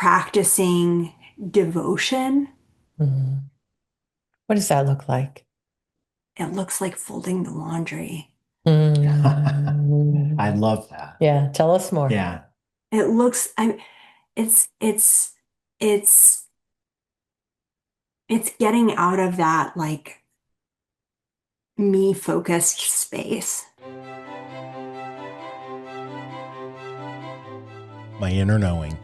practicing devotion. Mhm. What does that look like? It looks like folding the laundry. Mm. I love that. Yeah, tell us more. Yeah. It looks, it's, it's, it's, it's getting out of that like me focused space. My Inner Knowing,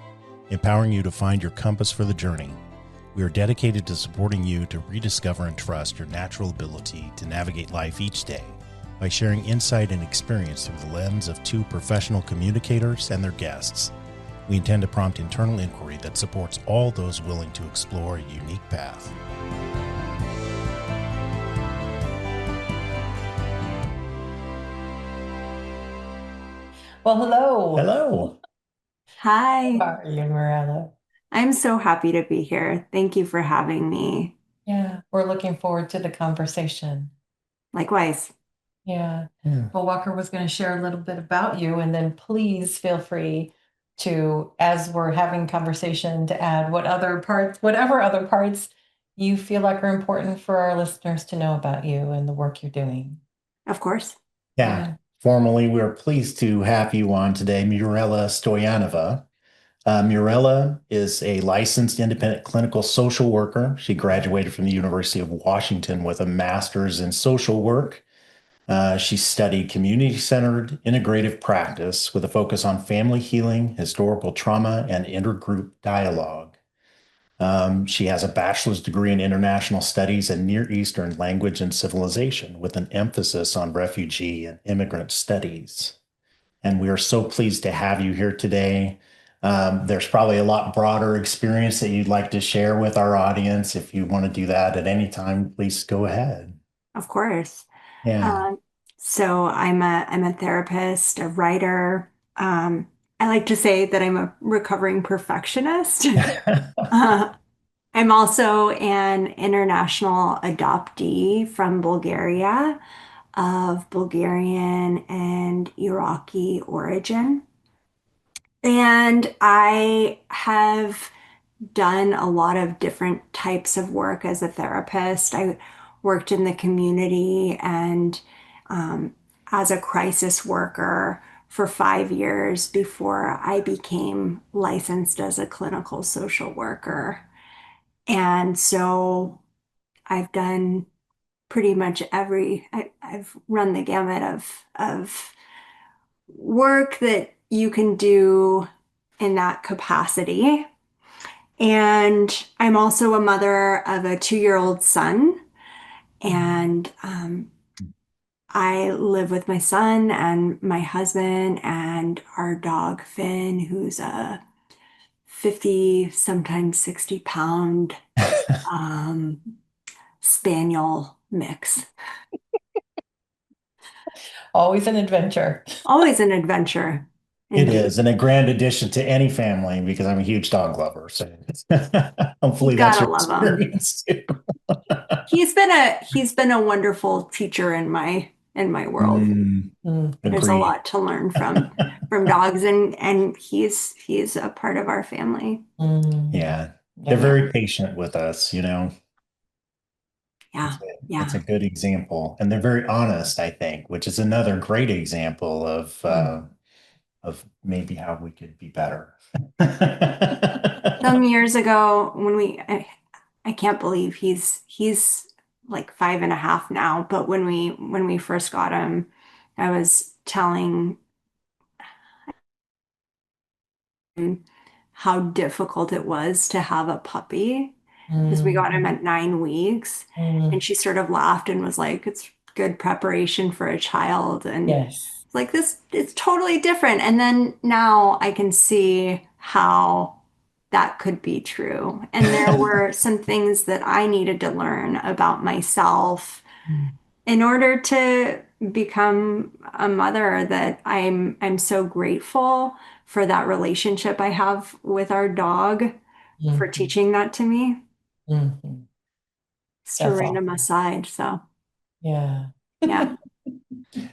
empowering you to find your compass for the journey. We are dedicated to supporting you to rediscover and trust your natural ability to navigate life each day by sharing insight and experience through the lens of two professional communicators and their guests. We intend to prompt internal inquiry that supports all those willing to explore a unique path. Well, hello. Hello. How Hi, are you, Mirella? I'm so happy to be here. Thank you for having me. Yeah, we're looking forward to the conversation. Likewise. Yeah. Yeah. Well, Walker was going to share a little bit about you, and then please feel free to, as we're having conversation, to add whatever other parts you feel like are important for our listeners to know about you and the work you're doing. Of course. Yeah. Yeah. Formally, we're pleased to have you on today, Mirella Stoyanova. Mirella is a licensed independent clinical social worker. She graduated from the University of Washington with a master's in social work. She studied community-centered integrative practice with a focus on family healing, historical trauma, and intergroup dialogue. She has a bachelor's degree in international studies and Near Eastern language and civilization with an emphasis on refugee and immigrant studies. And we are so pleased to have you here today. There's probably a lot broader experience that you'd like to share with our audience. If you want to do that at any time, please go ahead. Of course. Yeah. Um, so I'm a therapist, a writer. I like to say that I'm a recovering perfectionist. Uh, I'm also an international adoptee from Bulgaria of Bulgarian and Iraqi origin. And I have done a lot of different types of work as a therapist. I worked in the community and um, as a crisis worker for 5 years before I became licensed as a clinical social worker. And so I've done pretty much I've run the gamut of work that you can do in that capacity. And I'm also a mother of a 2-year-old son. And I live with my son and my husband and our dog Finn, who's a 50, sometimes 60 pound um, spaniel mix. Always an adventure. Always an adventure, It indeed. is, and a grand addition to any family because I'm a huge dog lover. So You hopefully that's gotta your love him. experience too. He's been a wonderful teacher in my world. Mm. There's a Agreed. lot to learn from dogs, and he's a part of our family. Mm. Yeah. They're Yeah. Yeah, very patient with us, you know. yeah, It's a yeah. good example. And they're very honest, I think, which is another great example Mm. of maybe how we could be better. Some years ago, I can't believe he's like 5.5 now, but when we first got him, I was telling him how difficult it was to have a puppy because we got him Mm. at 9 weeks, and Mm. she sort of laughed and was like, "It's good preparation for a child," and Yes. it's like this, it's totally different. And then now I can see how that could be true. And there were some things that I needed to learn about myself Mm. in order to become a mother that I'm so grateful for that relationship I have with our dog for Mhm. teaching that to me. Mhm. Just to That's random awesome. aside. So Yeah. yeah.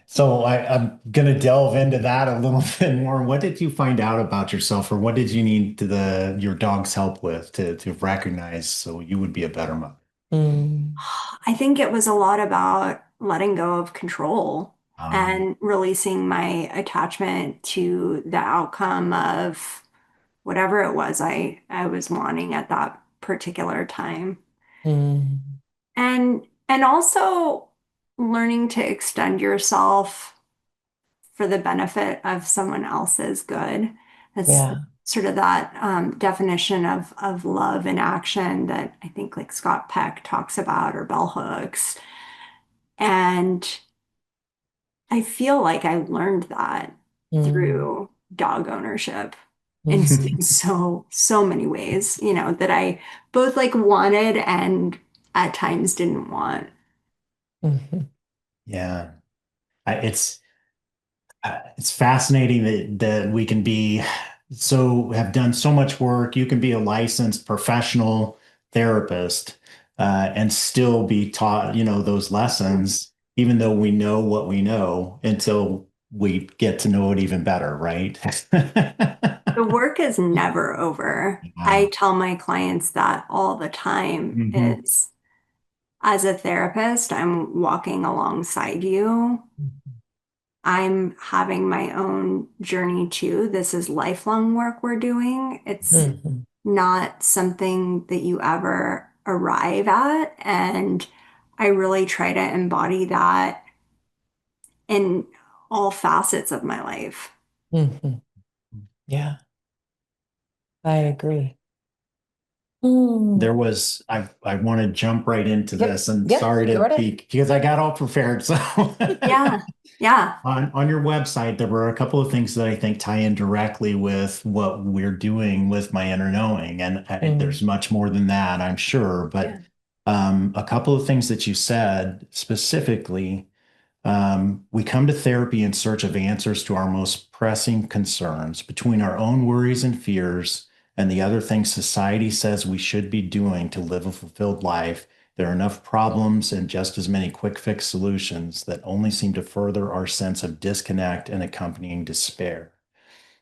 So I'm going to delve into that a little bit more. What did you find out about yourself, or what did you need your dog's help with to recognize so you would be a better mother? Mm, I think it was a lot about letting go of control Um, and releasing my attachment to the outcome of whatever it was I was wanting at that particular time. mm, And also learning to extend yourself for the benefit of someone else's good. That's yeah. sort of that definition of love in action that I think like Scott Peck talks about or bell hooks. And I feel like I learned that Mm, through dog ownership in mhm, so many ways, that I both like wanted and at times didn't want. mhm, yeah, it's fascinating that we can be have done so much work. You can be a licensed professional therapist and still be taught, those lessons, even though we know what we know until we get to know it even better, right? The work is never over. I Yeah. tell my clients that all the time Mhm. is as a therapist, I'm walking alongside you. I'm having my own journey too. This is lifelong work we're doing. It's mhm. not something that you ever arrive at. And I really try to embody that in all facets of my life. Mhm. Yeah, I agree. Mm. I want to jump right into Yep, this, and yep, sorry go to right ahead. peek because I got all prepared. So Yeah. Yeah. on your website, there were a couple of things that I think tie in directly with what we're doing with my inner knowing. And Mm, there's much more than that, I'm sure. But Yeah. a couple of things that you said specifically, we come to therapy in search of answers to our most pressing concerns between our own worries and fears and the other things society says we should be doing to live a fulfilled life. There are enough problems and just as many quick fix solutions that only seem to further our sense of disconnect and accompanying despair.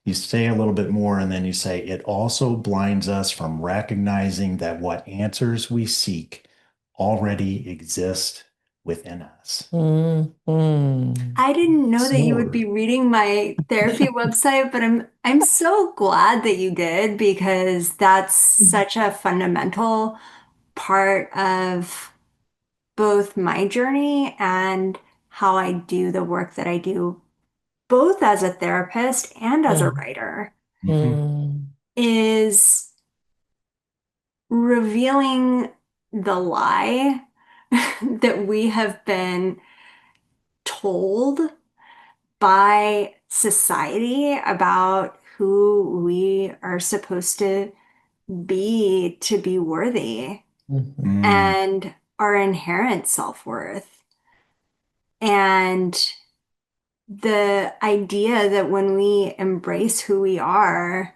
You say a little bit more, and then you say it also blinds us from recognizing that what answers we seek already exist within us. mm, mm. I didn't know that you would be So, reading my therapy website, but I'm so glad that you did because that's such a fundamental part of both my journey and how I do the work that I do, both as a therapist and as a Mm, writer, mhm, mm, is revealing the lie that we have been told by society about who we are supposed to be worthy mhm, mm, and our inherent self-worth. And the idea that when we embrace who we are,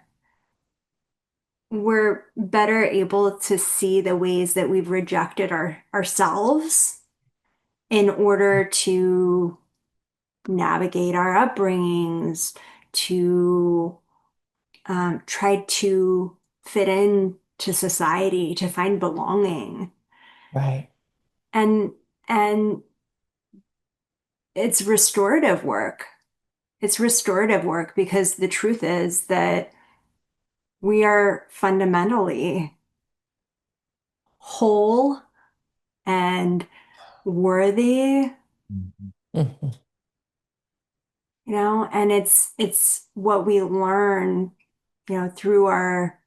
we're better able to see the ways that we've rejected ourselves in order to navigate our upbringings, to try to fit in to society, to find belonging. right. And and it's restorative work. It's restorative work because the truth is that we are fundamentally whole and worthy, Mhm, and it's what we learn, through our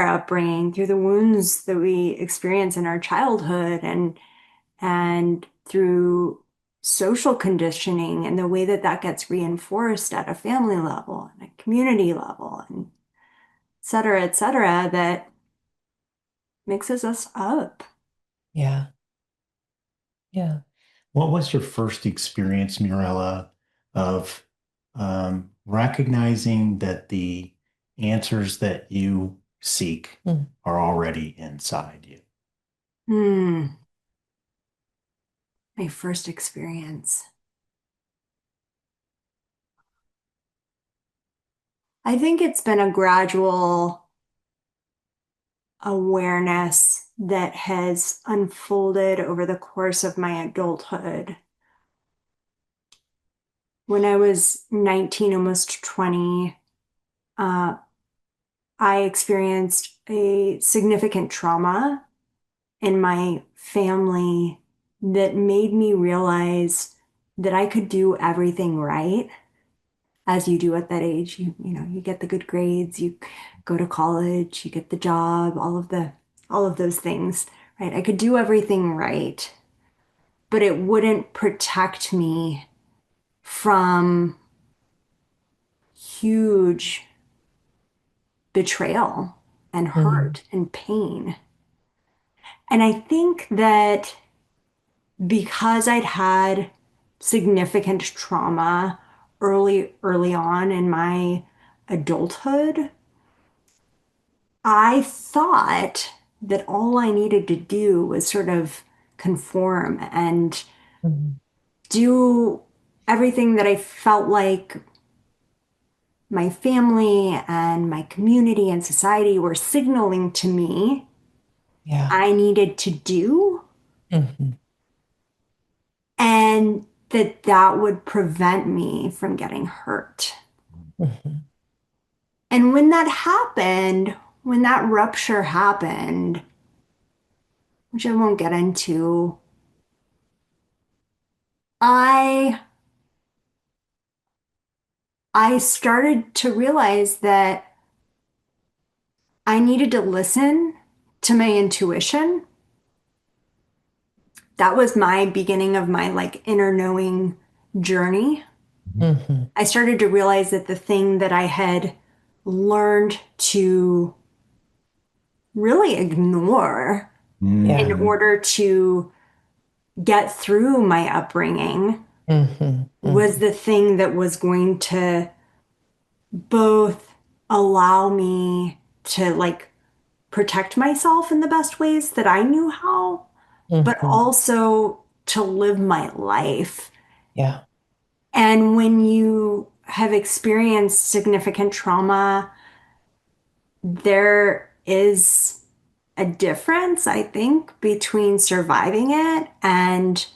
upbringing, through the wounds that we experience in our childhood and through social conditioning and the way that that gets reinforced at a family level and a community level and et cetera, that mixes us up. yeah, yeah. What was your first experience, Mirella, of recognizing that the answers that you seek Mm, are already inside you? Hmm. My first experience. I think it's been a gradual awareness that has unfolded over the course of my adulthood. When I was 19, almost 20, uh, I experienced a significant trauma in my family that made me realize that I could do everything right, as you do at that age. You get the good grades, you go to college, you get the job, all of those things, right? I could do everything right, but it wouldn't protect me from huge betrayal and Mhm. hurt and pain. And I think that because I'd had significant trauma early on in my adulthood, I thought that all I needed to do was sort of conform and Mhm. do everything that I felt like my family and my community and society were signaling to me Yeah. I needed to do, Mhm. and that would prevent me from getting hurt. Mhm. And when that happened, when that rupture happened, which I won't get into, I I started to realize that I needed to listen to my intuition. That was my beginning of my like inner knowing journey. Mhm. I started to realize that the thing that I had learned to really ignore in Yeah. Mhm. order to get through my upbringing Mhm. was Mhm. the thing that was going to both allow me to like protect myself in the best ways that I knew how, but Mhm. also to live my life. Yeah. And when you have experienced significant trauma, there is a difference, I think, between surviving it and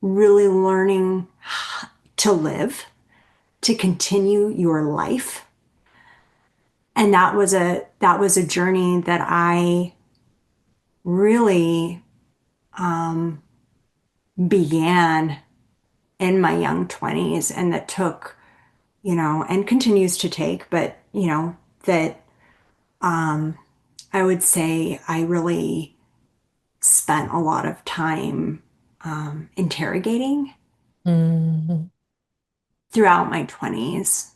really learning to live, to continue your life. And that was a journey that I really began in my young 20s, and that took, and continues to take, but that I would say I really spent a lot of time interrogating Mhm. throughout my 20s.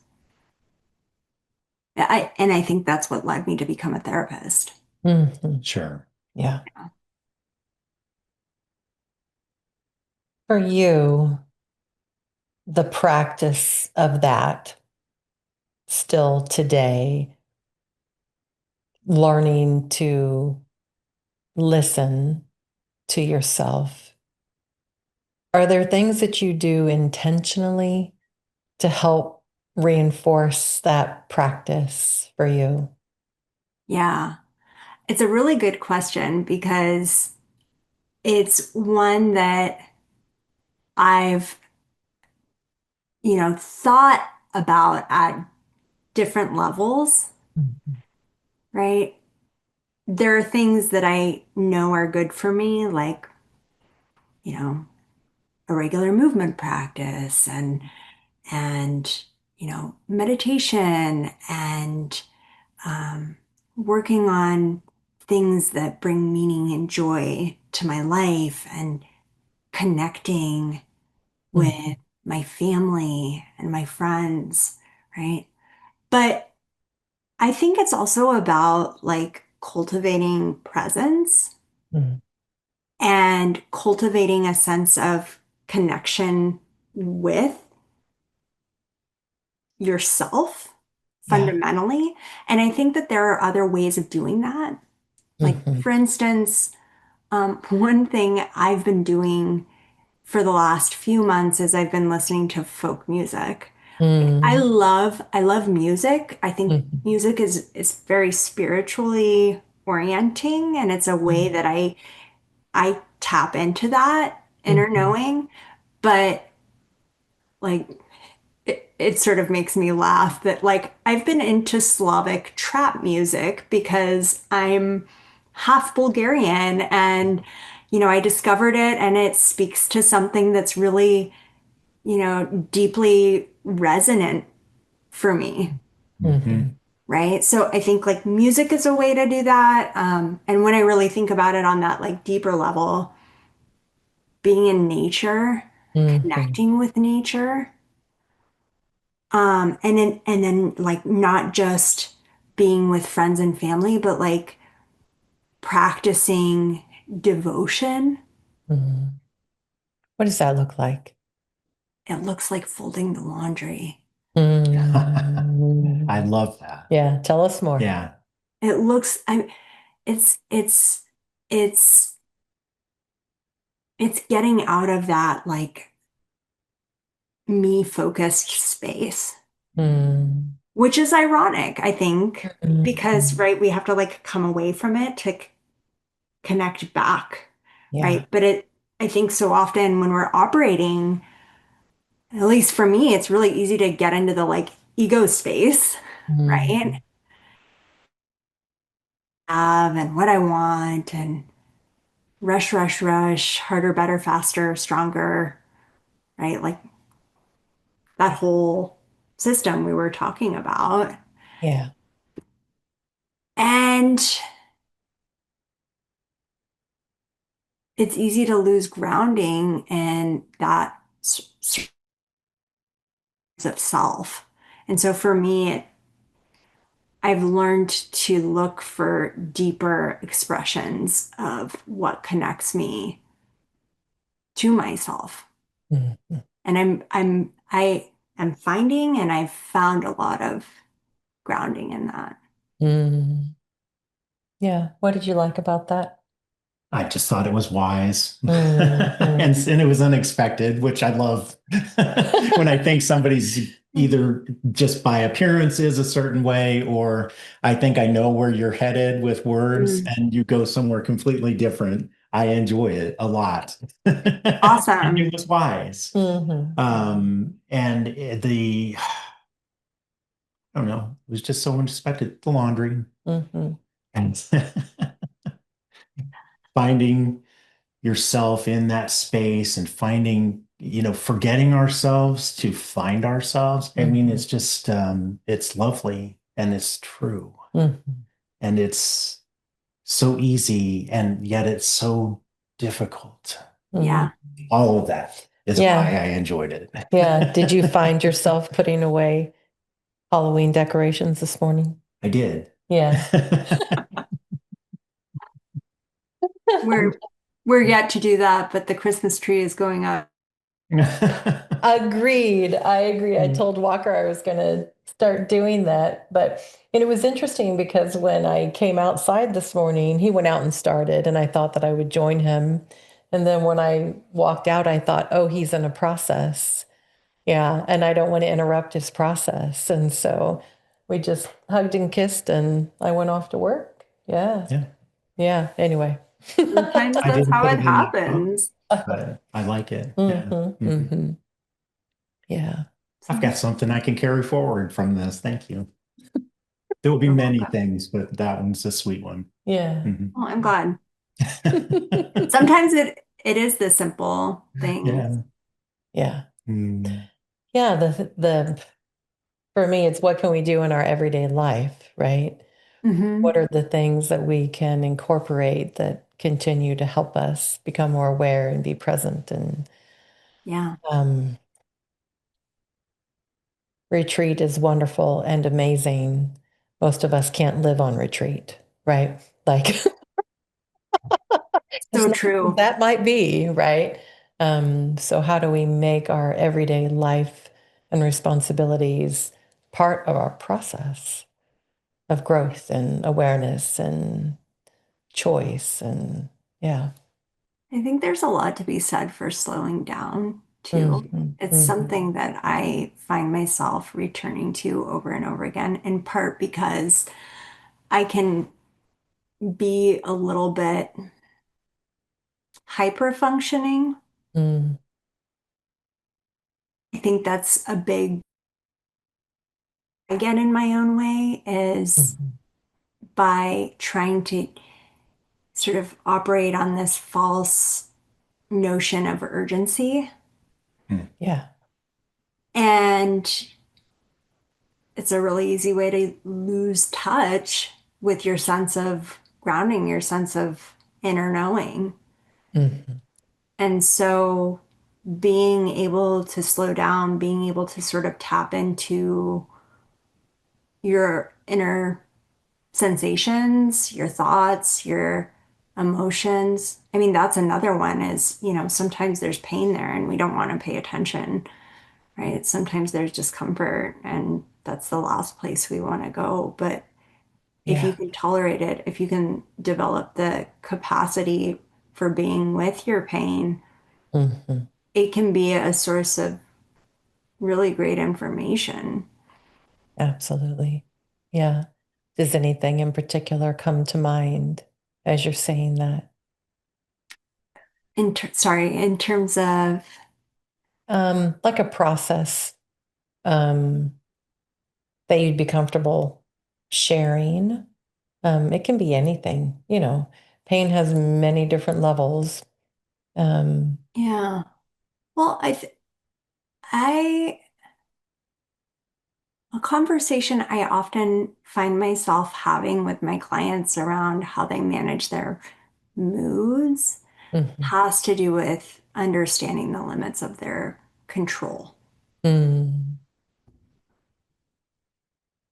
And I think that's what led me to become a therapist. Mhm. Sure. Yeah. For you, the practice of that still today, learning to listen to yourself. Are there things that you do intentionally to help reinforce that practice for you? Yeah, it's a really good question because it's one that I've, thought about at different levels, Mhm. right? There are things that I know are good for me, like, you know, a regular movement practice and meditation and um, working on things that bring meaning and joy to my life and connecting with Mhm. my family and my friends, right? But I think it's also about like cultivating presence Mhm. and cultivating a sense of connection with yourself Yeah. fundamentally. And I think that there are other ways of doing that. Like, Mhm. for instance, one thing I've been doing for the last few months is I've been listening to folk music. Mm, I love music. I think mhm, music is very spiritually orienting, and it's a way that I tap into that inner mhm, knowing. But like it sort of makes me laugh that like I've been into Slavic trap music because I'm half Bulgarian, and I discovered it, and it speaks to something that's really, deeply resonant for me. Mhm. mhm, Right. So I think like music is a way to do that. And when I really think about it on that like deeper level, being in nature, mhm, connecting with nature, and then like not just being with friends and family, but like practicing devotion. mhm. What does that look like? It looks like folding the laundry. I Mm. love that. Yeah, tell us more. Yeah. It looks, it's, it's, it's getting out of that like me focused space, Mm, which is ironic, I think, because, mhm. right, we have to like come away from it to connect back, Yeah. right? But I think so often when we're operating, at least for me, it's really easy to get into the like ego space, right? Mm, And what I want and rush, rush, rush, harder, better, faster, stronger, right? Like that whole system we were talking about. yeah. And it's easy to lose grounding in that sense of self. And so for me, I've learned to look for deeper expressions of what connects me to myself. Mhm, And I am finding, and I've found a lot of grounding in that. mm. Yeah. What did you like about that? I just thought it was wise. Mhm. And it was unexpected, which I love when I think somebody's either just by appearances a certain way, or I think I know where you're headed with words Mm, and you go somewhere completely different. I enjoy it a lot. And awesome. it was wise. Mhm, And I don't know, it was just so unexpected. The laundry mhm, and finding yourself in that space and finding, forgetting ourselves to find ourselves. I mean, mhm, it's just, it's lovely and it's true. mhm, And it's so easy and yet it's so difficult. mhm. Yeah. All of that is why Yeah. I enjoyed it. Yeah. Did you find yourself putting away Halloween decorations this morning? I did. Yeah. We're we're yet to do that, but the Christmas tree is going up. Agreed. I agree. I told Walker I was going to start doing that. But and it was interesting because when I came outside this morning, he went out and started, and I thought that I would join him. And then when I walked out, I thought, oh, he's in a process. Yeah. And I don't want to interrupt his process. And so we just hugged and kissed, and I went off to work. Yeah. Yeah. Yeah. Anyway. Sometimes I that's didn't how put it it in my book, happens. but I like it. Yeah. Mhm, Mhm. mhm. Yeah. I've got something I can carry forward from this. Thank you. There will be You're many welcome. things, but that one's a sweet one. Yeah. Mhm. Well, I'm glad. Sometimes it is the simple things. Yeah. Yeah. Mm. Yeah. The for me, it's what can we do in our everyday life, right? What Hmm. are the things that we can incorporate that continue to help us become more aware and be present? And Yeah. um, retreat is wonderful and amazing. Most of us can't live on retreat, right? Like, as So nice as true. that might be, right? So, how do we make our everyday life and responsibilities part of our process of growth and awareness and choice? And yeah. I think there's a lot to be said for slowing down too. Mhm, It's mhm, something that I find myself returning to over and over again, in part because I can be a little bit hyper functioning. mm, I think that's a big, I get in my own way is mhm. by trying to sort of operate on this false notion of urgency. Hmm. Yeah. And it's a really easy way to lose touch with your sense of grounding, your sense of inner knowing. Mhm, And so being able to slow down, being able to sort of tap into your inner sensations, your thoughts, your emotions. I mean, that's another one is, sometimes there's pain there and we don't want to pay attention, right? Sometimes there's discomfort and that's the last place we want to go. But if you yeah. can tolerate it, if you can develop the capacity for being with your pain, Mhm. it can be a source of really great information. Absolutely. Yeah. Does anything in particular come to mind as you're saying that? In terms of, Like a process um, that you'd be comfortable sharing. It can be anything, pain has many different levels. Um, yeah. Well, I, a conversation I often find myself having with my clients around how they manage their moods mhm, has to do with understanding the limits of their control. mm,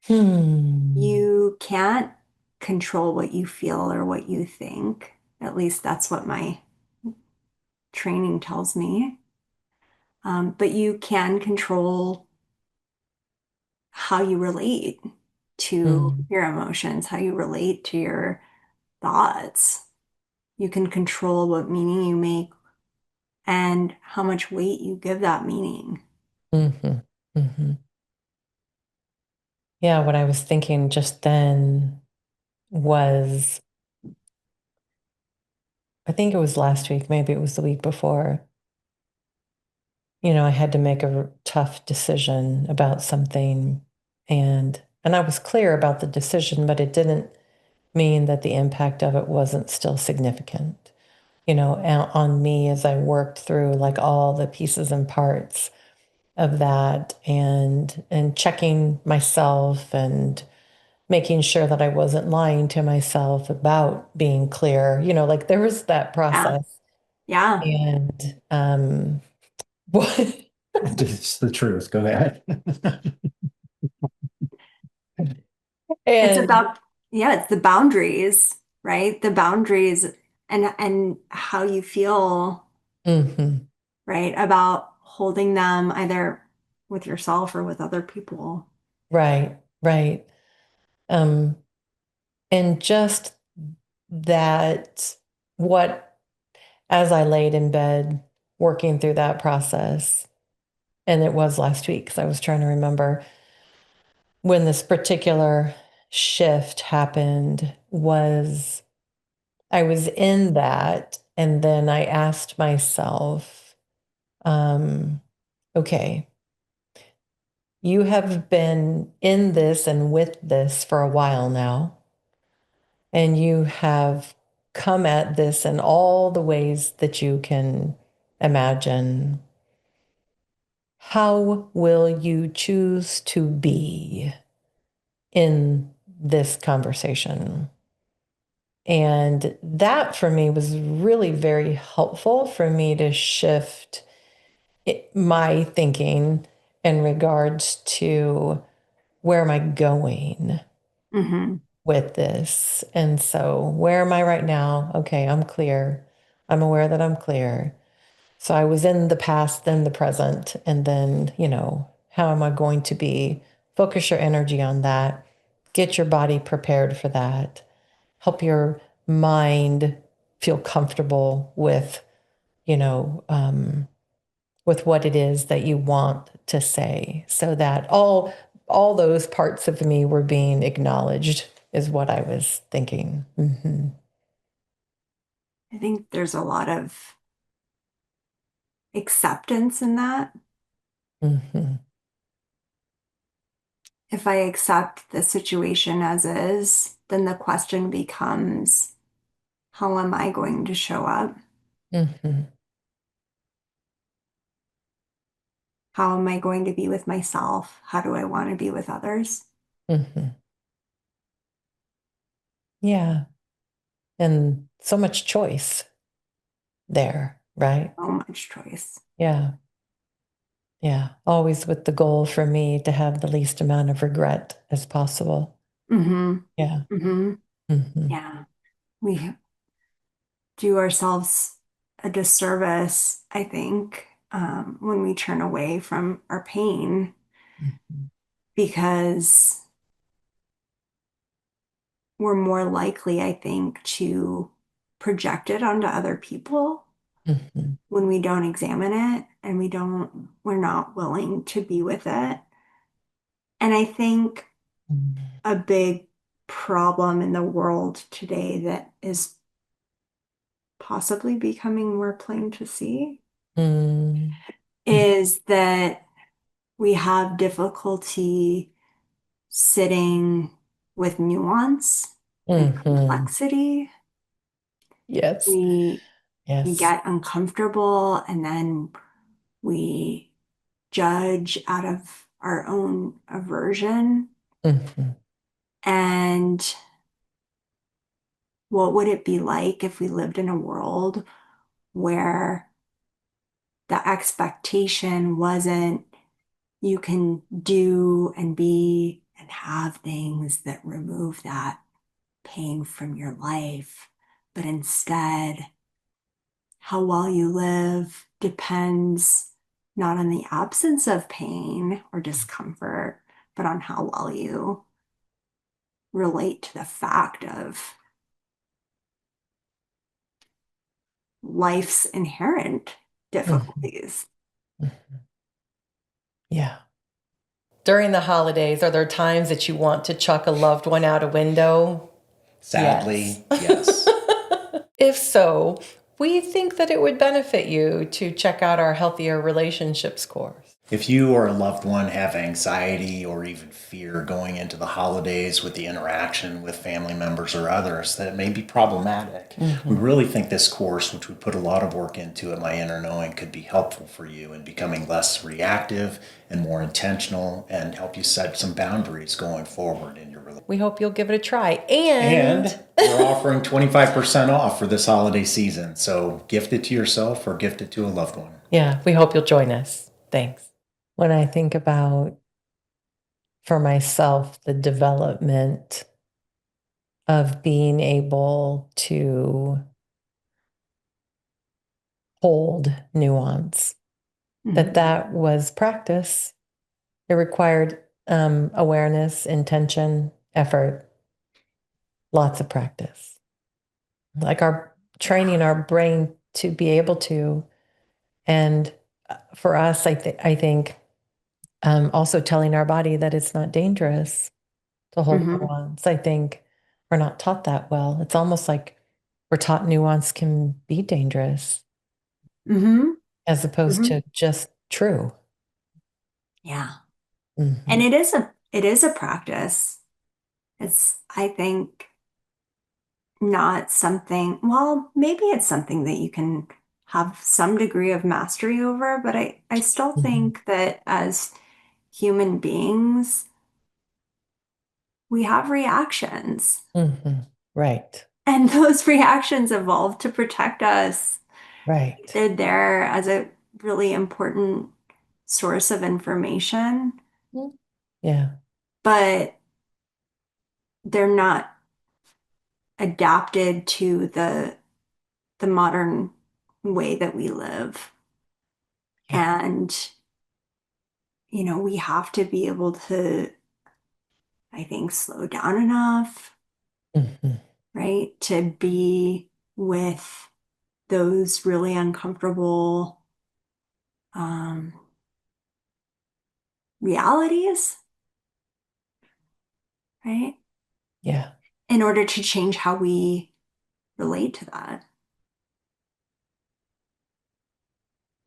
hmm, You can't control what you feel or what you think. At least that's what my training tells me. But you can control how you relate to mm, your emotions, how you relate to your thoughts. You can control what meaning you make and how much weight you give that meaning. mhm, mhm. Yeah, what I was thinking just then was, I think it was last week, maybe it was the week before. I had to make a tough decision about something, and I was clear about the decision, but it didn't mean that the impact of it wasn't still significant, on me as I worked through like all the pieces and parts of that, and checking myself and making sure that I wasn't lying to myself about being clear, like there was that Yeah. process. Yeah. And what It's the truth. Go ahead. It's and about, yeah, it's the boundaries, right? The boundaries and how you feel, mhm, right? About holding them either with yourself or with other people. right, right. um and just that, what as I laid in bed working through that process, and it was last week because I was trying to remember when this particular shift happened, was I was in that, and then I asked myself, um, okay, you have been in this and with this for a while now, and you have come at this in all the ways that you can imagine. How will you choose to be in this conversation? And that for me was really very helpful for me to shift my thinking in regards to where am I going Hmm. with this. And so, where am I right now? Okay, I'm clear. I'm aware that I'm clear. So, I was in the past, then the present, and then, how am I going to be? Focus your energy on that, get your body prepared for that, help your mind feel comfortable with, you know, with what it is that you want to say, so that all those parts of me were being acknowledged is what I was thinking. Mm-hmm. I think there's a lot of acceptance in that. Mm-hmm. If I accept the situation as is, then the question becomes, how am I going to show up? Mm-hmm. How am I going to be with myself? How do I want to be with others? Mm-hmm. Yeah. And so much choice there, right? So much choice. Yeah. Yeah. Always with the goal for me to have the least amount of regret as possible. Mm-hmm. Yeah. Mm-hmm. Mm-hmm. Yeah. We do ourselves a disservice, I think, when we turn away from our pain, Mm-hmm. because we're more likely, I think, to project it onto other people Mm-hmm. when we don't examine it and we're not willing to be with it. And I think a big problem in the world today that is possibly becoming more plain to see Mm-hmm. is that we have difficulty sitting with nuance and Mm-hmm. complexity. Yes. We we Yes. get uncomfortable and then we judge out of our own aversion. Mm-hmm. And what would it be like if we lived in a world where the expectation wasn't you can do and be and have things that remove that pain from your life, but instead, how well you live depends not on the absence of pain or discomfort, but on how well you relate to the fact of life's inherent Mm-hmm. difficulties. Mm-hmm. Yeah. During the holidays, are there times that you want to chuck a loved one out a window? Sadly, Yes. yes. If so, we think that it would benefit you to check out our Healthier Relationships course. If you or a loved one have anxiety or even fear going into the holidays with the interaction with family members or others, that it may be problematic. We really think this course, which we put a lot of work into at My Inner Knowing, could be helpful for you in becoming less reactive and more intentional and help you set some boundaries going forward in your relationship. We hope you'll give it a try. And we're offering 25% off for this holiday season. So gift it to yourself or gift it to a loved one. Yeah, we hope you'll join us. Thanks. When I think about, for myself, the development of being able to hold nuance, Mhm. that was practice. It required awareness, intention, effort, lots of practice. Like our training our brain to be able to. And for us, I think also telling our body that it's not dangerous to hold Mhm. nuance. I think we're not taught that well. It's almost like we're taught nuance can be dangerous Mhm. as opposed Mhm. to just true. Yeah. And Mm-hmm. it is a practice. It's, I think, not something, well, maybe it's something that you can have some degree of mastery over, but I still Mm-hmm. think that as human beings, we have reactions. Mm-hmm. Right. And those reactions evolved to protect us. Right. They're there as a really important source of information, Mm. Yeah. but they're not adapted to the modern way that we live. Yeah. And, we have to be able to, I think, slow down enough, Mm-hmm. right? To be with those really uncomfortable um, realities, right? Yeah. In order to change how we relate to that.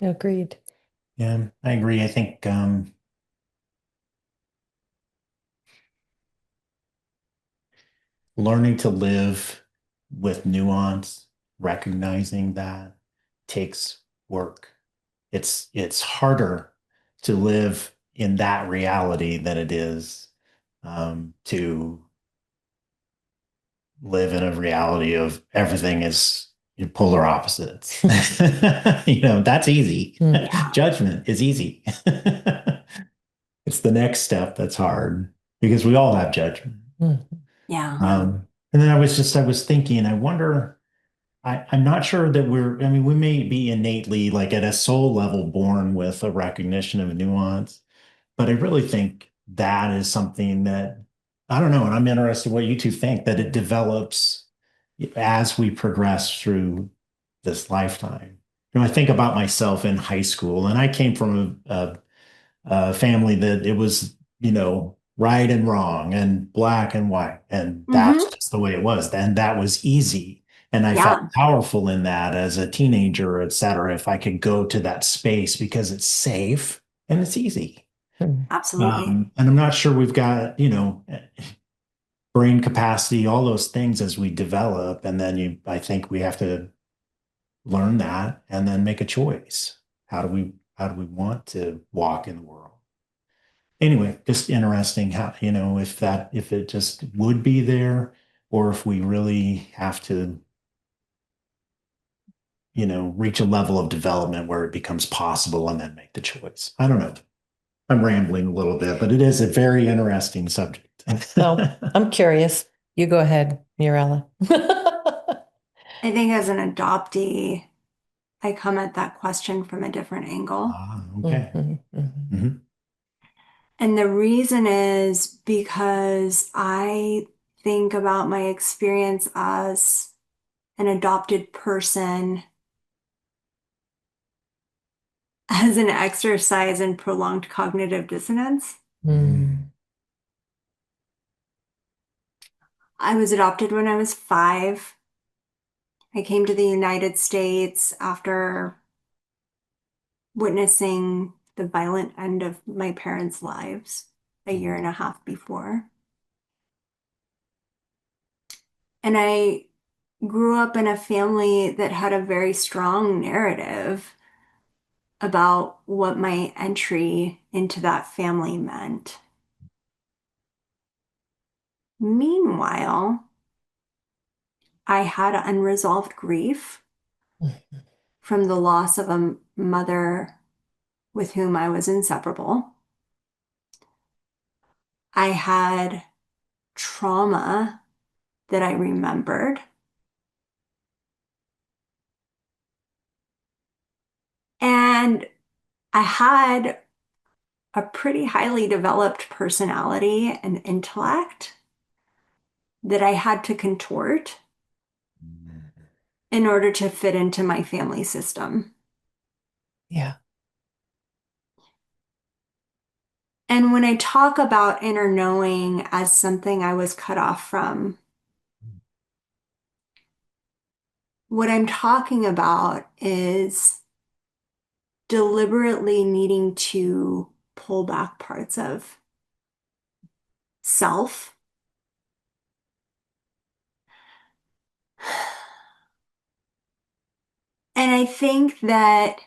Agreed. Yeah, I agree. I think learning to live with nuance, recognizing that takes work. It's harder to live in that reality than it is to live in a reality of everything is polar opposites. That's easy. Yeah. Judgment is easy. It's the next step that's hard because we all have judgment. Yeah. And then I was thinking, I wonder, I'm not sure that I mean, we may be innately, like at a soul level, born with a recognition of nuance, but I really think that is something that, I don't know, and I'm interested what you two think, that it develops as we progress through this lifetime. I think about myself in high school, and I came from a family that it was, right and wrong and black and white. And that's Hmm. just the way it was. And that was easy. And I felt Yeah, powerful in that as a teenager, et cetera, if I could go to that space because it's safe and it's easy. absolutely. And I'm not sure we've got, brain capacity, all those things as we develop. And then I think we have to learn that and then make a choice. How do we want to walk in the world? Anyway, just interesting how, if it just would be there or if we really have to, reach a level of development where it becomes possible and then make the choice. I don't know. I'm rambling a little bit, but it is a very interesting subject. So I'm curious. You go ahead, Mirella. I think as an adoptee, I come at that question from a different angle. Okay. Mhm, mhm. Mhm. And the reason is because I think about my experience as an adopted person as an exercise in prolonged cognitive dissonance. Mm. I was adopted when I was 5. I came to the United States after witnessing the violent end of my parents' lives a year and a half before. And I grew up in a family that had a very strong narrative about what my entry into that family meant. Meanwhile, I had unresolved grief from the loss of a mother with whom I was inseparable. I had trauma that I remembered. And I had a pretty highly developed personality and intellect that I had to contort in order to fit into my family system. Yeah. And when I talk about inner knowing as something I was cut off from, what I'm talking about is deliberately needing to pull back parts of self. And I think that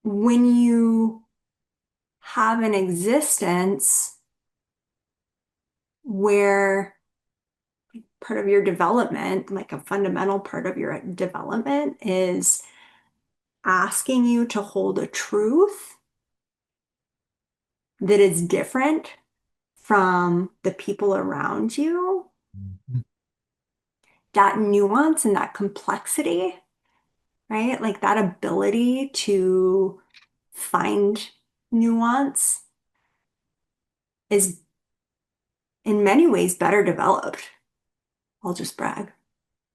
when you have an existence where part of your development, like a fundamental part of your development, is asking you to hold a truth that is different from the people around you, that nuance and that complexity, right? Like that ability to find nuance is in many ways better developed I'll just brag.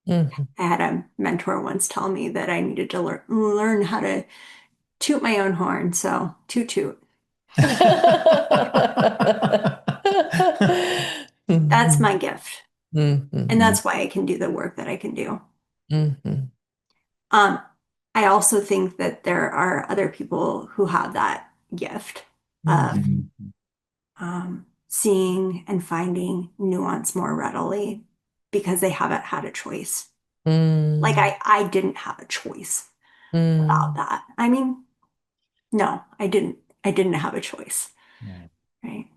Mhm. I had a mentor once tell me that I needed to learn how to toot my own horn. So toot toot. That's Mhm. my gift. Mhm. And that's why I can do the work that I can do. Mhm. Um, I also think that there are other people who have that gift of Mhm. seeing and finding nuance more readily because they haven't had a choice. Like Mm. I didn't have a choice about Mm. that. I mean, no, I didn't. I didn't have a choice, Yeah. right?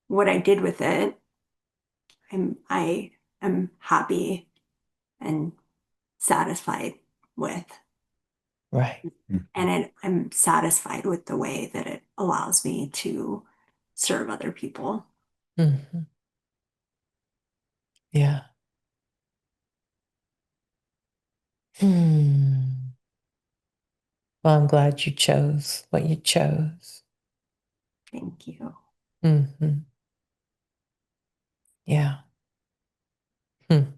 What I did with it, I am happy and satisfied with. Right. And I'm satisfied with the way that it allows me to serve other people. Mhm. Yeah. Hmm. Well, I'm glad you chose what you chose. Thank you. Hmm. Yeah. Hmm.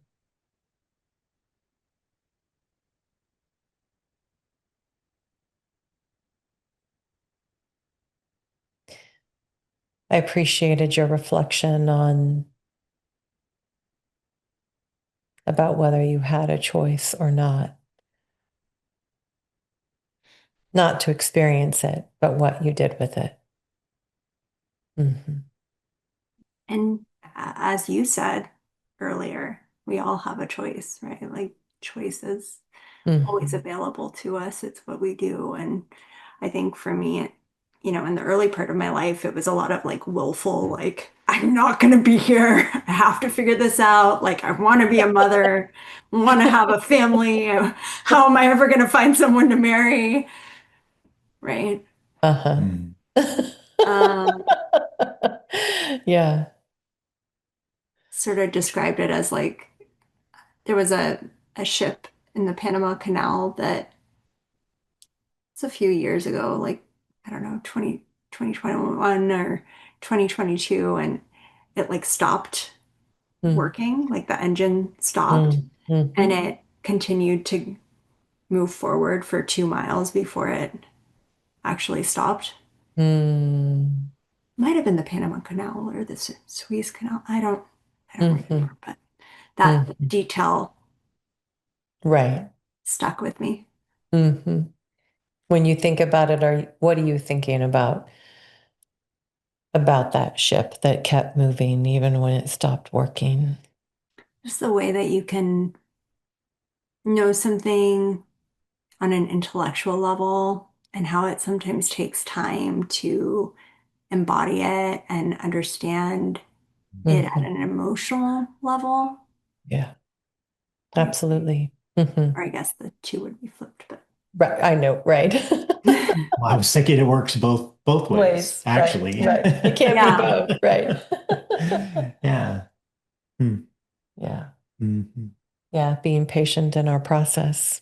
I appreciated your reflection on about whether you had a choice or not. Not to experience it, but what you did with it. Hmm. And as you said earlier, we all have a choice, right? Like choice is always Hmm. available to us. It's what we do. And I think for me, in the early part of my life, it was a lot of like willful, like, I'm not going to be here. I have to figure this out. Like, I want to be a mother, want to have a family. How am I ever going to find someone to marry? Right. Uh-huh. Mm. Um, Yeah. Sort of described it as like there was a ship in the Panama Canal that it's a few years ago, like, I don't know, 2021 or 2022, and it like stopped Mm. working, like the engine stopped, Mm. Hmm. and it continued to move forward for 2 miles before it actually stopped. Mm. Might have been the Panama Canal or the Suez Canal. I don't Hmm. remember, but that Hmm. detail Right. stuck with me. Hmm. When you think about it, what are you thinking about that ship that kept moving even when it stopped working? Just the way that you can know something on an intellectual level and how it sometimes takes time to embody it and understand it at Hmm. an emotional level. Yeah, Right. absolutely. Hmm. Or I guess the two would be flipped, but Right. I know. Right. Well, I was thinking it works both ways, Ways. Right. actually. Right. It can't be yeah, both. Right. Yeah. Hmm. Yeah. Mhm. Yeah. Being patient in our process.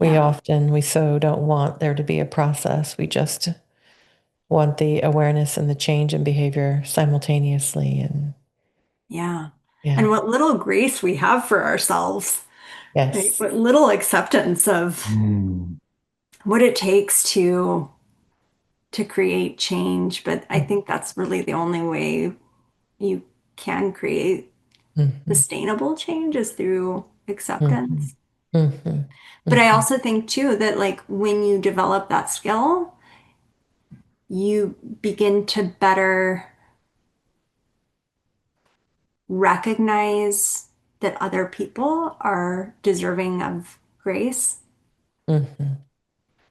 yeah, We so don't want there to be a process. We just want the awareness and the change in behavior simultaneously. And yeah. And yeah. what little grace we have for ourselves, right? Yes. What little acceptance of Mm. what it takes to create change. But I think that's really the only way you can create Mm-hmm. sustainable change is through Mm-hmm. acceptance. Mm-hmm. But I Mm-hmm. also think too that like when you develop that skill, you begin to better recognize that other people are deserving of grace. Mm-hmm.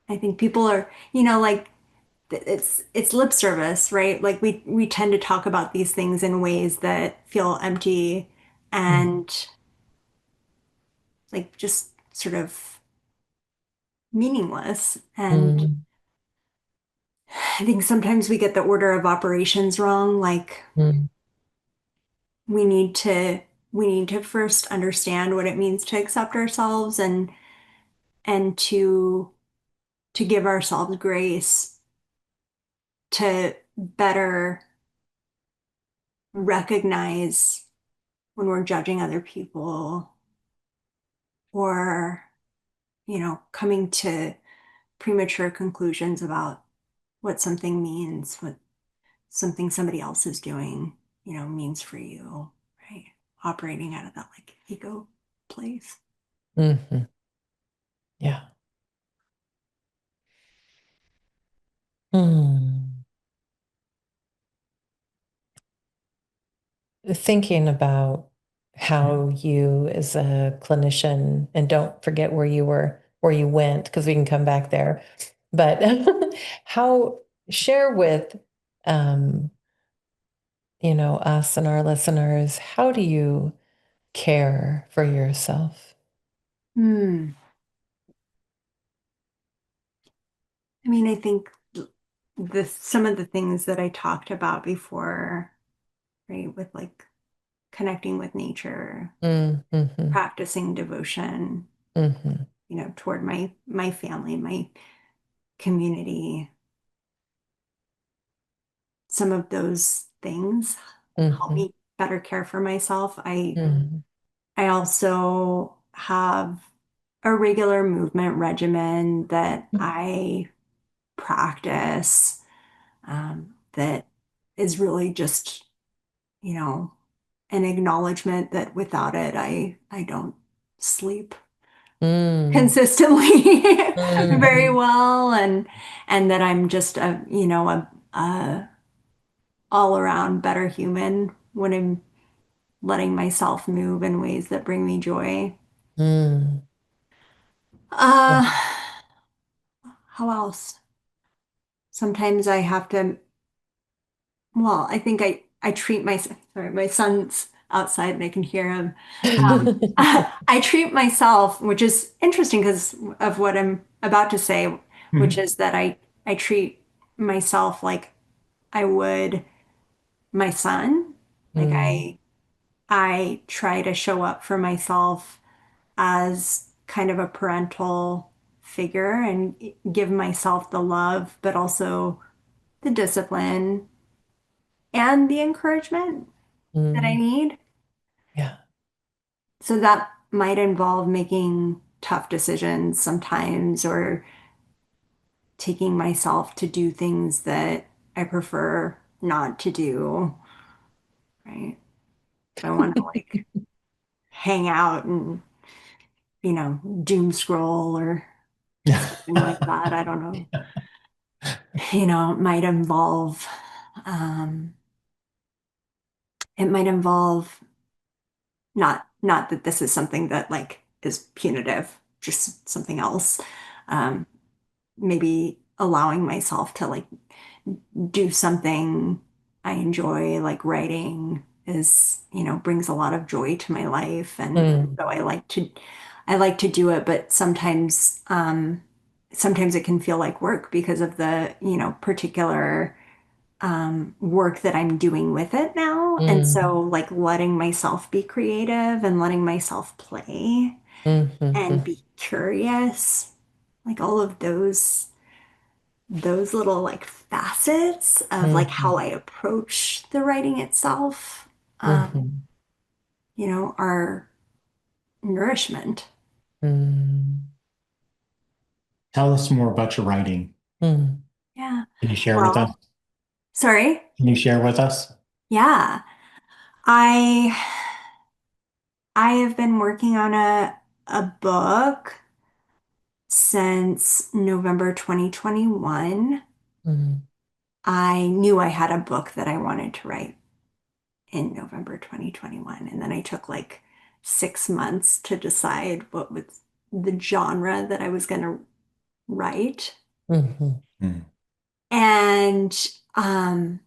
I think people are, like it's lip service, right? Like we tend to talk about these things in ways that feel empty and like just sort of meaningless. And Mm-hmm. I think sometimes we get the order of operations wrong. Like Mm-hmm. we need to we need to first understand what it means to accept ourselves and to give ourselves grace to better recognize when we're judging other people or, coming to premature conclusions about what something means, what something somebody else is doing, means for you, right? Operating out of that like ego place. Mm-hmm. Yeah. Hmm. Thinking about how you as a clinician, and don't forget where you went, because we can come back there, but how share with um, us and our listeners, how do you care for yourself? Hmm. I mean, I think some of the things that I talked about before, right, with like connecting with nature, Mm-hmm. practicing devotion, Mm-hmm. toward my family, my community, some of those things help Mm-hmm. me better care for myself. I Mm-hmm. I also have a regular movement regimen that I practice, that is really just, you know, an acknowledgement that without it, I don't sleep consistently very Mm-hmm. well, and that I'm just a all around better human when I'm letting myself move in ways that bring me joy. Mm-hmm. Uh, how else? Sometimes I have to, well, I think I treat myself, sorry, my son's outside and I can hear him. I treat myself, which is interesting because of what I'm about to say, which Mhm. is that I treat myself like I would my son. Like Mm, I try to show up for myself as kind of a parental figure and give myself the love, but also the discipline and the encouragement that I mm, need. yeah. So that might involve making tough decisions sometimes or taking myself to do things that I prefer not to do, right? If I want to like hang out and, doom scroll or something like that, I don't know. It might involve, um, it might involve not that this is something that like is punitive, just something else. Um, Maybe allowing myself to like do something I enjoy, like writing is, brings a lot of joy to my life. And Mm, so I like to do it, but sometimes it can feel like work because of the, particular work that I'm doing with it now. And mm, so like letting myself be creative and letting myself play and mm, be curious, like all of those little like facets of like how mm, I approach the writing itself, um, mm, are nourishment. mm, Tell us more about your writing. mm, Yeah. Can you share with us? Well, sorry. Can you share with us? Yeah. I I have been working on a book since November 2021. mm, I knew I had a book that I wanted to write in November 2021. And then I took like 6 months to decide what was the genre that I was going to write. mm, Mm. And um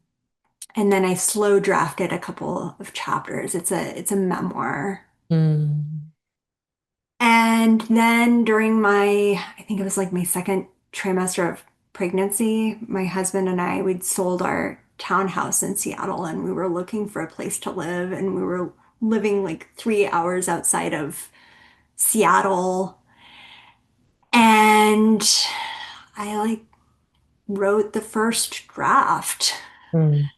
and then I slow drafted a couple of chapters. It's a memoir. mm, And then during I think it was like my second trimester of pregnancy, my husband and we'd sold our townhouse in Seattle and we were looking for a place to live and we were living like 3 hours outside of Seattle. And I like wrote the first draft. mm,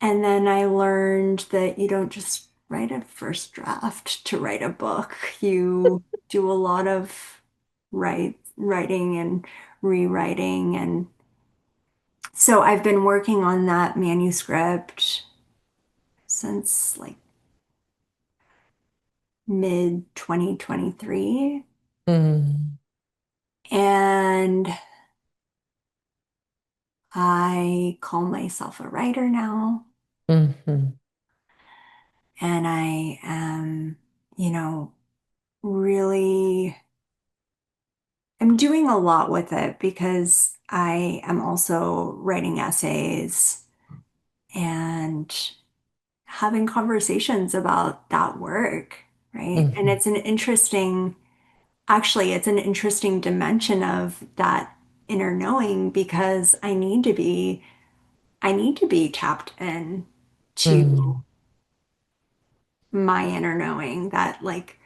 And then I learned that you don't just write a first draft to write a book. You do a lot of writing and rewriting. And so I've been working on that manuscript since like mid 2023. Mm, And I call myself a writer now. mhm, And I am, you know, really, I'm doing a lot with it because I am also writing essays and having conversations about that work, right? And mhm, it's an interesting dimension of that inner knowing because I need to be tapped in to mm. my inner knowing, that like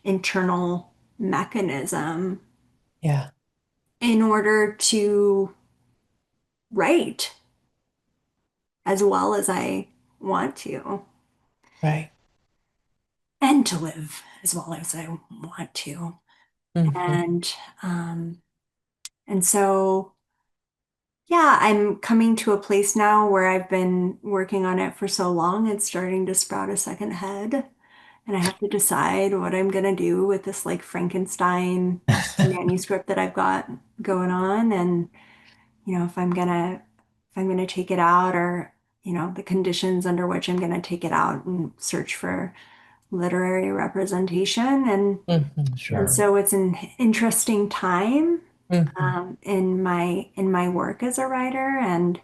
internal mechanism Yeah, in order to write as well as I want to right. and to live as well as I want to. Mhm, And um and so yeah, I'm coming to a place now where I've been working on it for so long, it's starting to sprout a second head. And I have to decide what I'm gonna do with this like Frankenstein manuscript that I've got going on. And, if I'm gonna take it out, or, the conditions under which I'm gonna take it out and search for literary representation. mhm, And Sure. so it's an interesting time mhm. in my work as a writer. And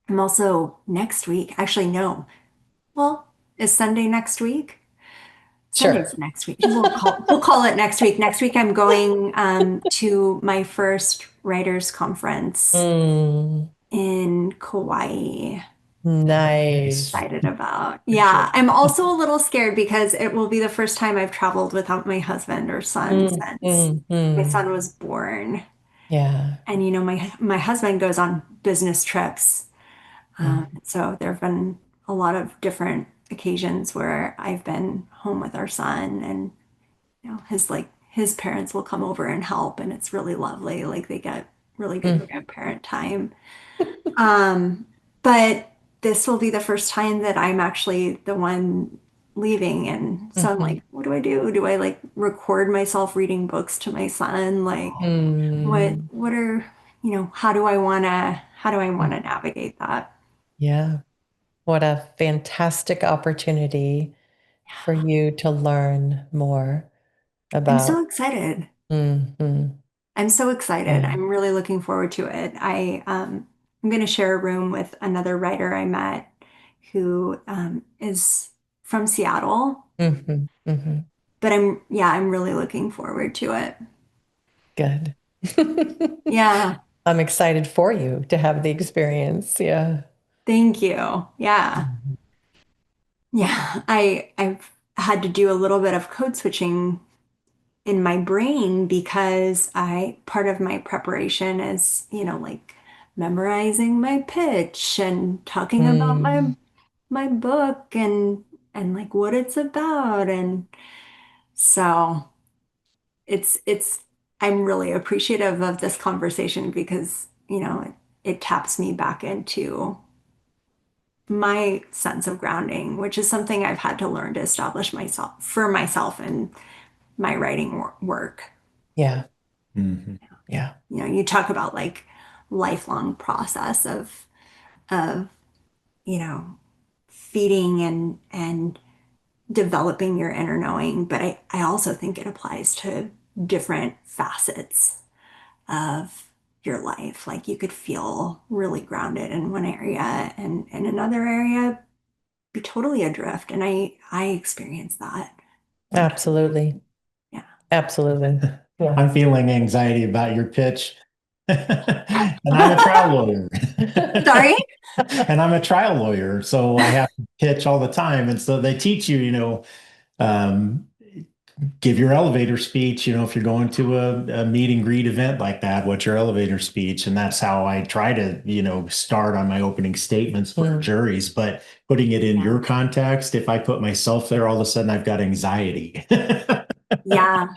I'm also next week, actually, no, well, is Sunday next week? Sure. Sunday's next week. We'll call it next week. Next week, I'm going to my first writers conference Mm, in Kauai. nice. Excited about. Yeah, I'm also a little scared because it will be the first time I've traveled without my husband or son Mm, since mm, my mm. son was born. Yeah. And my husband goes on business trips. Mm, So there have been a lot of different occasions where I've been home with our son, and his parents will come over and help, and it's really lovely. Like they get really good mm, grandparent time. Um, but this will be the first time that I'm actually the one leaving. And so I'm mhm, like, what do I do? Do I like record myself reading books to my son? Like mm, what are, how do I mm. wanna navigate that? Yeah. What a fantastic opportunity for you to learn more I'm about. so excited. Mhm. I'm so excited. Yeah. I'm really looking forward to it. I'm going to share a room with another writer I met who is from Seattle, Mhm, mhm. but I'm really looking forward to it. Good. Yeah, I'm excited for you to have the experience. Yeah. thank you. Yeah, Mhm. yeah. I've had to do a little bit of code switching in my brain because I part of my preparation is, like memorizing my pitch and talking about Mm, my book and like what it's about. And so it's I'm really appreciative of this conversation because, it taps me back into my sense of grounding, which is something I've had to learn to establish myself in my writing work. yeah. Mhm. Yeah. You talk about like lifelong process of, you know, feeding and developing your inner knowing, but I also think it applies to different facets of your life. Like you could feel really grounded in one area and in another area be totally adrift. And I experience that. Like, Absolutely. yeah. Absolutely. Yeah. I'm feeling anxiety about your pitch. And I'm a trial lawyer. Sorry? And I'm a trial lawyer, so I have to pitch all the time. And so they teach you, um, give your elevator speech. If you're going to a meet and greet event like that, what's your elevator speech? And that's how I try to, start on my opening statements for Mm. juries. But putting it in Yeah. your context, if I put myself there, all of a sudden I've got anxiety. Yeah.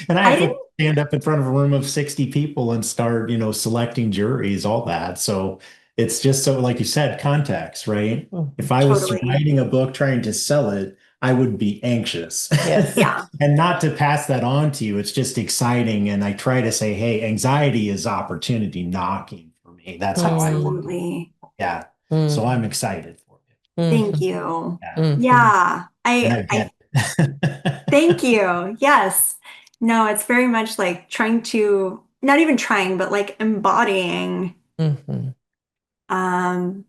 And I I have to didn't, stand up in front of a room of 60 people and start, selecting juries, all that. So it's just so, like you said, context, right? If I was totally. writing a book trying to sell it, I would be anxious. Yes. Yeah. And not to pass that on to you, it's just exciting. And I try to say, hey, anxiety is opportunity knocking for me. That's how I look at it. Absolutely. Yeah. So Mm. I'm excited for you. Thank Mhm. you. Yeah. Mhm. Yeah. And I I I get it. thank you. Yes. No, it's very much like trying to, not even trying, but like embodying Mhm. um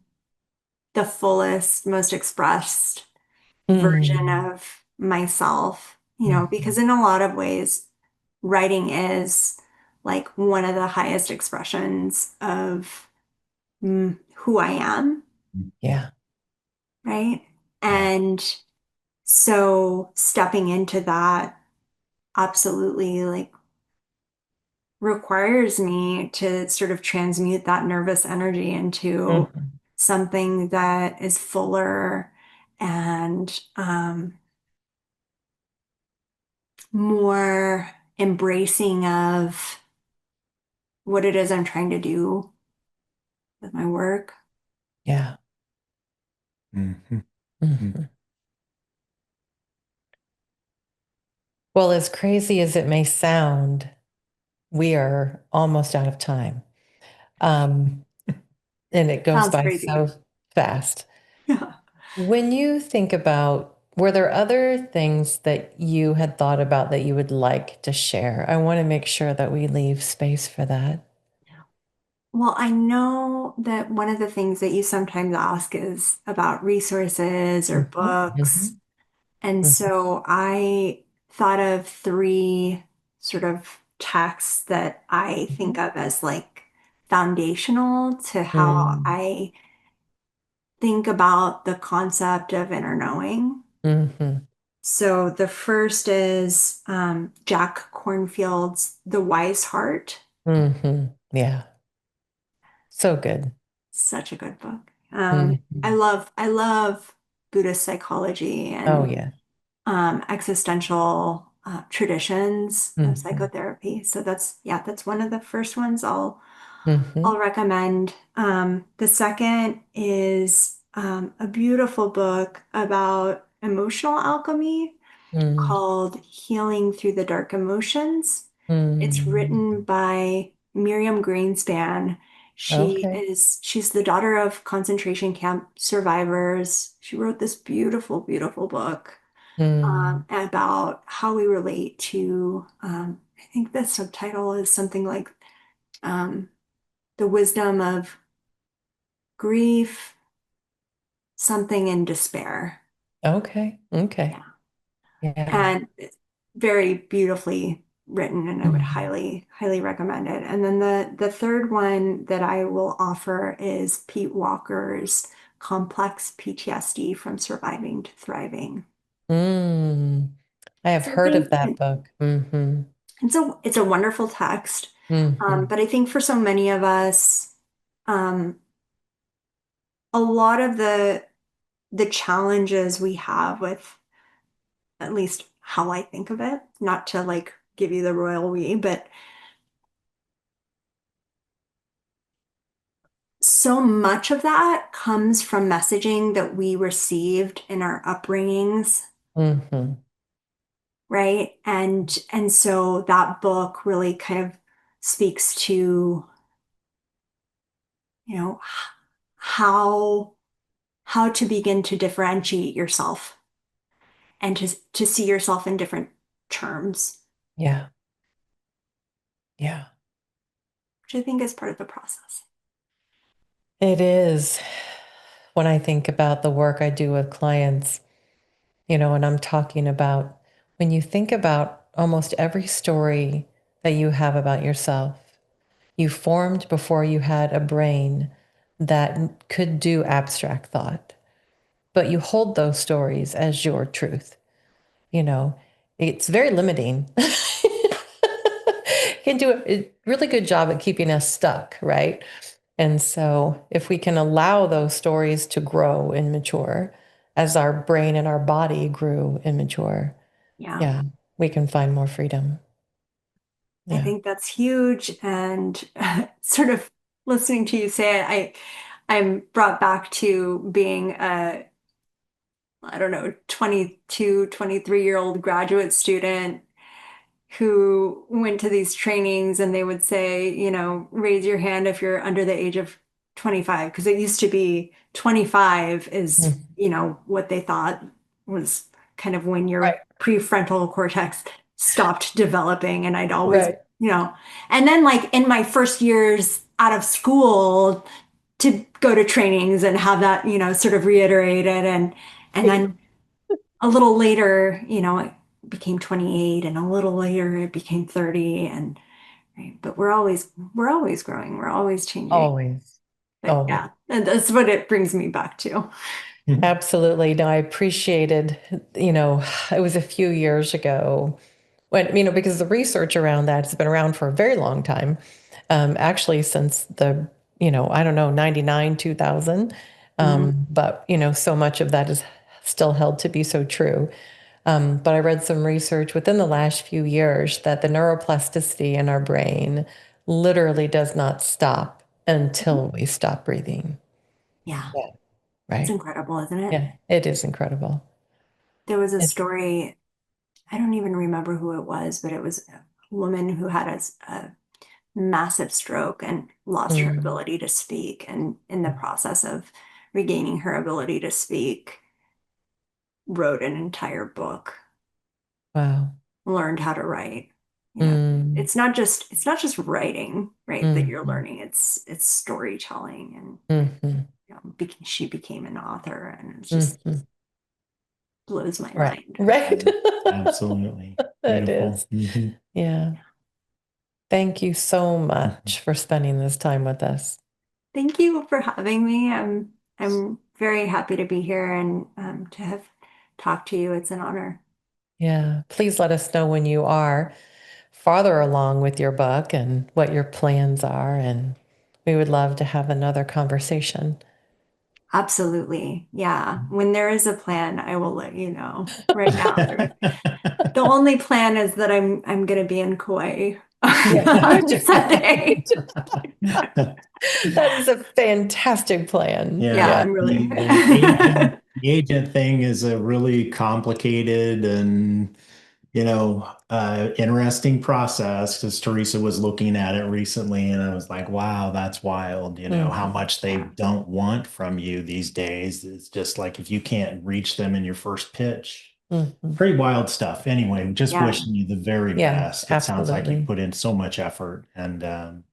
the fullest, most expressed version Mm. of myself, because Mhm. in a lot of ways, writing is like one of the highest expressions of who I am, Yeah. right? Yeah. And so stepping into that absolutely like requires me to sort of transmute that nervous energy into Mhm. something that is fuller and more embracing of what it is I'm trying to do with my work. Yeah. Mhm. Mhm. Well, as crazy as it may sound, we are almost out of time. Um, and it goes Sounds by crazy. so fast. Yeah. When you think about, were there other things that you had thought about that you would like to share? I want to make sure that we leave space for that. Well, I know that one of the things that you sometimes ask is about resources or Mhm. books. Mhm. And Mhm. so I thought of three sort of texts that I think of as like foundational to how Mhm. I think about the concept of inner knowing. Mhm. So the first is Jack Cornfield's The Wise Heart. Mhm. Yeah. So good. Such a good book. Mhm. I love Buddhist psychology Oh, and yeah. existential traditions of Mhm. psychotherapy. So that's one of the first ones I'll Mhm. recommend. The second is a beautiful book about emotional alchemy Mm. called Healing Through the Dark Emotions. It's written Mm. by Miriam Greenspan. Okay. She's the daughter of concentration camp survivors. She wrote this beautiful, beautiful book Mm. about how we relate to, I think the subtitle is something like um, the wisdom of grief, something in despair. Okay. Okay. Yeah. Yeah. And it's very beautifully written, and I would Mhm. highly, highly recommend it. And then the third one that I will offer is Pete Walker's Complex PTSD from Surviving to Thriving. Mm. I have So I heard of think that book. Mhm. it's a wonderful text. Mhm. But I think for so many of us, um, a lot of the challenges we have with at least how I think of it, not to like give you the royal we, but so much of that comes from messaging that we received in our upbringings, Mhm. right? And so that book really kind of speaks to, you know, how how to begin to differentiate yourself and to see yourself in different terms, Yeah. Yeah. which I think is part of the process. It is. When I think about the work I do with clients, and I'm talking about when you think about almost every story that you have about yourself, you formed before you had a brain that could do abstract thought, but you hold those stories as your truth, you know. it's very limiting. Can do a really good job at keeping us stuck, right? And so if we can allow those stories to grow and mature as our brain and our body grew and mature, Yeah. yeah, we can find more freedom. I Yeah. think that's huge. And sort of listening to you say it, I'm brought back to being a, I don't know, 22, 23-year-old graduate student who went to these trainings and they would say, raise your hand if you're under the age of 25, because it used to be 25 is, Mm. what they thought was kind of when your Right. prefrontal cortex stopped developing. And I'd always, Right. and then like in my first years out of school to go to trainings and have that, sort of reiterated and then a little later, it became 28 and a little later it became 30 and right, but we're always growing, we're always changing. Always. But Always. yeah, and that's what it brings me back to. Absolutely. No, I appreciated, it was a few years ago when, because the research around that has been around for a very long time. Actually, since the, I don't know, 99, 2000. Mhm. But, so much of that is still held to be so true. But I read some research within the last few years that the neuroplasticity in our brain literally does not stop until we stop breathing. Yeah, Yeah. it's Right. incredible, isn't it? Yeah, it is incredible. There was a It, story, I don't even remember who it was, but it was a woman who had a massive stroke and lost her mm, ability to speak, and in the process of regaining her ability to speak wrote an entire book, wow. learned how to write. Mm, It's not just writing, right, that you're mm, learning. It's storytelling, and mm, she became an author, and it mm, just mm. blows my Right. mind. Right. Absolutely. It Beautiful. is. Yeah. Thank you so much for spending this time with us. Thank you for having me. I'm very happy to be here and to have talked to you. It's an honor. Yeah. Please let us know when you are farther along with your book and what your plans are. And we would love to have another conversation. Absolutely. Yeah. When there is a plan, I will let you know. Right now, the only plan is that I'm gonna be in Kauai Yeah. on Sunday. That is a fantastic plan. Yeah, Yeah, Yeah. I'm really. the agent thing is a really complicated and interesting process because Teresa was looking at it recently and I was like, wow, that's wild, how Mhm. much they Yeah. don't want from you these days. It's just like if you can't reach them in your first pitch, Mhm. pretty wild stuff. Anyway, just Yeah. wishing you the very Yeah, best. It sounds like you absolutely. put in so much effort and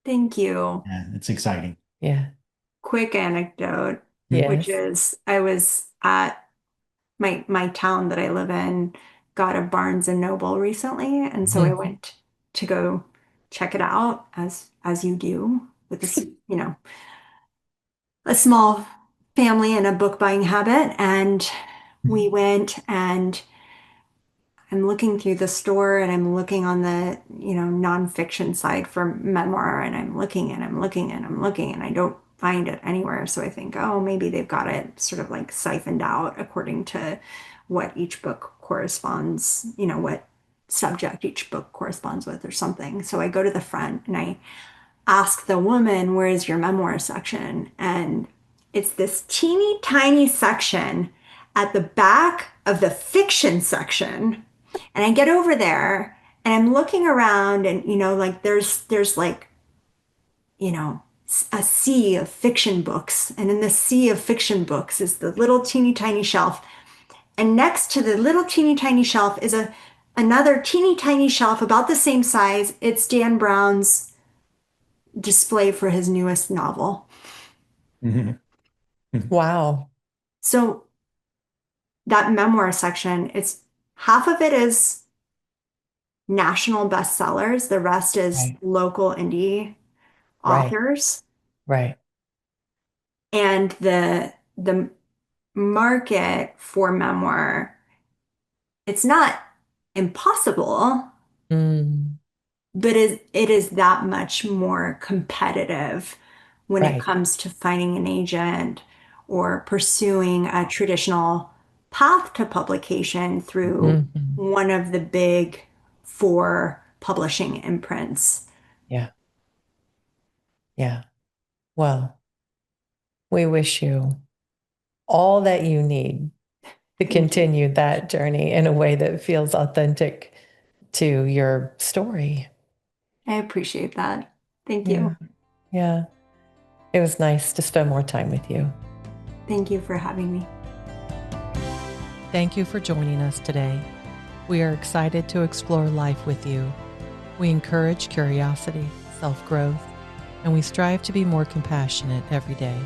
Thank you. yeah, it's exciting. Yeah. Quick anecdote, which Yes. is I was at my town that I live in got a Barnes and Noble recently, and so I Mhm. went to go check it out as you do with this, a small family and a book buying habit. And we went and I'm looking through the store and I'm looking on the, nonfiction side for memoir and I'm looking and I'm looking and I'm looking and I don't find it anywhere. So I think, oh, maybe they've got it sort of like siphoned out according to what each book corresponds, what subject each book corresponds with or something. So I go to the front and I ask the woman, where's your memoir section? And it's this teeny tiny section at the back of the fiction section. And I get over there and I'm looking around and, like there's like, a sea of fiction books. And in the sea of fiction books is the little teeny tiny shelf. And next to the little teeny tiny shelf is another teeny tiny shelf about the same size. It's Dan Brown's display for his newest novel. Mhm. Wow. So that memoir section, it's half of it is national bestsellers, the rest is Right. local indie Right. authors. Right. And the market for memoir, it's not impossible, Mm, but it is that much more competitive when it right. comes to finding an agent or pursuing a traditional path to publication through Mhm. one of the big four publishing imprints. Yeah. Yeah. Well, we wish you all that you need to Thank you. continue that journey in a way that feels authentic to your story. I appreciate that. Thank Yeah. you. Yeah. It was nice to spend more time with you. Thank you for having me. Thank you for joining us today. We are excited to explore life with you. We encourage curiosity, self-growth, and we strive to be more compassionate every day.